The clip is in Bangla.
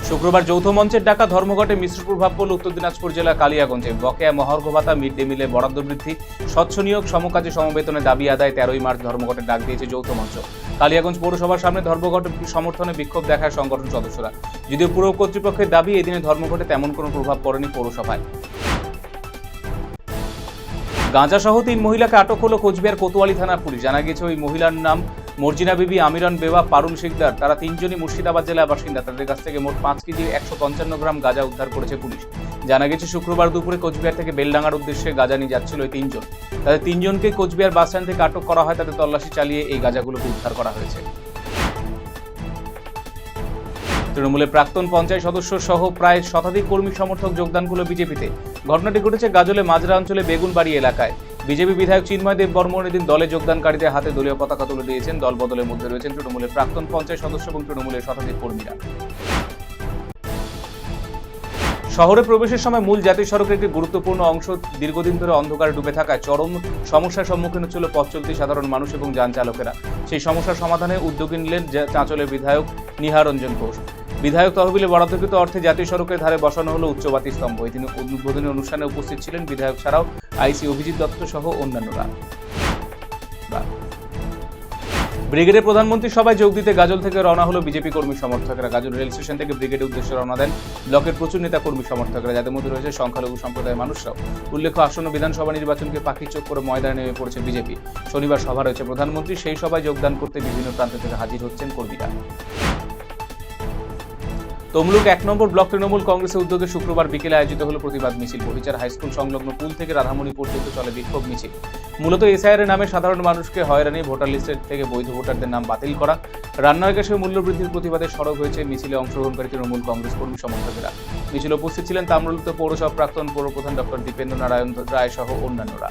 শুক্রবার যৌথ মঞ্চের ডাকা ধর্মঘটে মিশ্র প্রভাব পড়ল উত্তর দিনাজপুর জেলা কালিয়াগঞ্জে। বকেয়া মহার্ঘ ভাতা, মিড ডে মিলে বরাদ্দ বৃদ্ধি, স্বচ্ছ নিয়োগ, সমকাজে সমবেতনের দাবি আদায় 13ই মার্চ ধর্মঘটের ডাক দিয়েছে যৌথ মঞ্চ। কালিয়াগঞ্জ পৌরসভার সামনে ধর্মঘট সমর্থনে বিক্ষোভ দেখায় সংগঠন সদস্যরা। যদিও পুর কর্তৃপক্ষের দাবি, এদিনে ধর্মঘটে তেমন কোনো প্রভাব পড়েনি পৌরসভায়। গাঁজা সহ 3 মহিলাকে আটক হলো কোচবিহার কোতোয়ালি থানার পুলিশ। জানা গেছে ওই মহিলার নাম মর্জিনা বিবি, আমিরন বেওয়া, পারুল শিকদার। তারা 3 জনই মুর্শিদাবাদ জেলার বাসিন্দা। তাদের কাছ থেকে মোট 5 কেজি 155 গ্রাম গাঁজা উদ্ধার করেছে পুলিশ। জানা গেছে শুক্রবার দুপুরে কোচবিহার থেকে বেলডাঙ্গার উদ্দেশ্যে গাঁজা নিয়ে যাচ্ছিল ওই 3 জন। তাদের 3 জনকে কোচবিহার বাস স্ট্যান্ড থেকে আটক করা হয়। তাদের তল্লাশি চালিয়ে এই গাঁজাগুলোকে উদ্ধার করা হয়েছে। তৃণমূলের প্রাক্তন পঞ্চায়েত সদস্য সহ প্রায় শতাধিক কর্মী সমর্থক যোগদান করল বিজেপিতে। ঘটনাটি ঘটেছে গাজলে মাজরা অঞ্চলে বেগুনবাড়ি এলাকায়। বিজেপি বিধায়ক চিন্ময় দেব বর্মন এদিন দলে যোগদানকারীদের হাতে দলীয় পতাকা তুলে দিয়েছেন। দল বদলের মধ্যে রয়েছেন তৃণমূলের প্রাক্তন পঞ্চায়েত সদস্য এবং তৃণমূলের শতাধিক কর্মীরা। শহরে প্রবেশের সময় মূল জাতীয় সড়কের একটি গুরুত্বপূর্ণ অংশ দীর্ঘদিন ধরে অন্ধকারে ডুবে থাকায় চরম সমস্যার সম্মুখীন হচ্ছিল পথ চলতি সাধারণ মানুষ এবং যান চালকেরা। সেই সমস্যার সমাধানে উদ্যোগী নিলেন চাঁচলের বিধায়ক নিহারঞ্জন ঘোষ। বিধায়ক তহবিলে বরাদ্দকৃত অর্থে জাতীয় সড়কের ধারে বসানো হলো উচ্চবাতি স্তম্ভ। এই দিন উদ্বোধনী অনুষ্ঠানে উপস্থিত ছিলেন বিধায়ক ছাড়াও আইসি অভিজিৎ দত্ত সহ অন্যান্যরা। ব্রিগেডের প্রধানমন্ত্রী সভায় যোগ দিতে গাজল থেকে রওনা হলো বিজেপি কর্মী সমর্থকরা। গাজল রেল স্টেশন থেকে ব্রিগেডের উদ্দেশ্যে রওনা দেন ব্লকের প্রচুর নেতা কর্মী সমর্থকরা, যাদের মধ্যে রয়েছে সংখ্যালঘু সম্প্রদায়ের মানুষরাও। উল্লেখ্য, আসন্ন বিধানসভা নির্বাচনকে পাখির চোখ করে ময়দানে নেমে পড়েছে বিজেপি। শনিবার সভা রয়েছে প্রধানমন্ত্রী, সেই সভায় যোগদান করতে বিভিন্ন প্রান্ত থেকে হাজির হচ্ছেন কর্মীরা। তমলুক 1 নম্বর ব্লক তৃণমূল কংগ্রেসের উদ্যোগে শুক্রবার বিকেলে আয়োজিত হলো প্রতিবাদ মিছিল। বহিচার হাইস্কুল সংলগ্ন পুল থেকে রাধামণি পর্যন্ত চলে বিক্ষোভ মিছিল। মূলত এসআইআর এর নামে সাধারণ মানুষকে হয়রানি, ভোটার লিস্টের থেকে বৈধ ভোটারদের নাম বাতিল করা, রান্নার গ্যাসের মূল্যবৃদ্ধির প্রতিবাদে সরব হয়েছে মিছিলে অংশগ্রহণকারী তৃণমূল কংগ্রেস কর্মী সমর্থকেরা। মিছিলে উপস্থিত ছিলেন তাম্রলিপ্ত পৌরসভা প্রাক্তন পৌরপ্রধান ডক্টর দীপেন্দ্র নারায়ণ রায় সহ অন্যান্যরা।